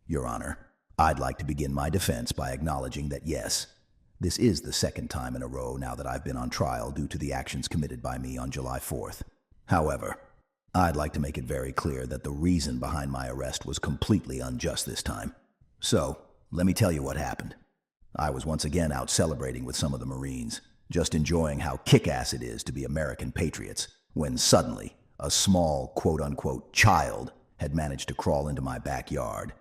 Your Honor, I'd like to begin my defense by acknowledging that yes, this is the second time in a row now that I've been on trial due to the actions committed by me on July 4th. However, I'd like to make it very clear that the reason behind my arrest was completely unjust this time. So, let me tell you what happened. I was once again out celebrating with some of the Marines, just enjoying how kick-ass it is to be American patriots, when suddenly, a small, quote-unquote, child had managed to crawl into my backyard.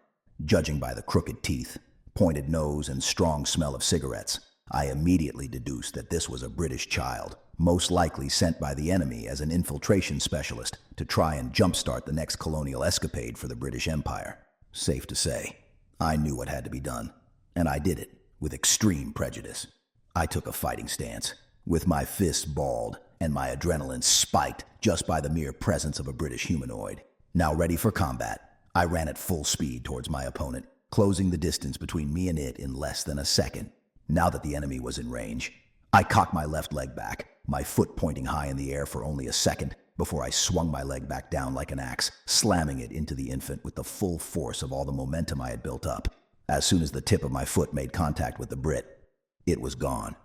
Judging by the crooked teeth, pointed nose, and strong smell of cigarettes, I immediately deduced that this was a British child, most likely sent by the enemy as an infiltration specialist to try and jumpstart the next colonial escapade for the British Empire. Safe to say, I knew what had to be done, and I did it with extreme prejudice. I took a fighting stance, with my fists balled and my adrenaline spiked just by the mere presence of a British humanoid. Now ready for combat, I ran at full speed towards my opponent, closing the distance between me and it in less than a second. Now that the enemy was in range, I cocked my left leg back, my foot pointing high in the air for only a second before I swung my leg back down like an axe, slamming it into the infant with the full force of all the momentum I had built up. As soon as the tip of my foot made contact with the Brit, it was gone.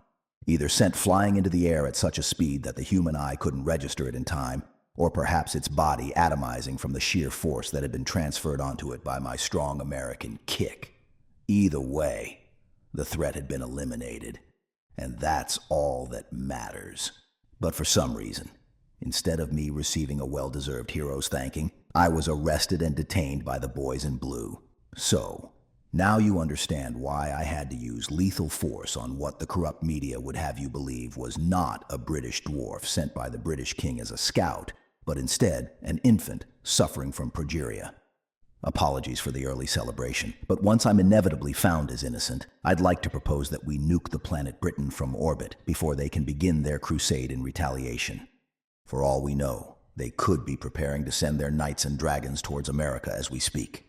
Either sent flying into the air at such a speed that the human eye couldn't register it in time, or perhaps its body atomizing from the sheer force that had been transferred onto it by my strong American kick. Either way, the threat had been eliminated, and that's all that matters. But for some reason, instead of me receiving a well-deserved hero's thanking, I was arrested and detained by the boys in blue. So, now you understand why I had to use lethal force on what the corrupt media would have you believe was not a British dwarf sent by the British king as a scout, but instead an infant suffering from progeria. Apologies for the early celebration, but once I'm inevitably found as innocent, I'd like to propose that we nuke the planet Britain from orbit before they can begin their crusade in retaliation. For all we know, they could be preparing to send their knights and dragons towards America as we speak.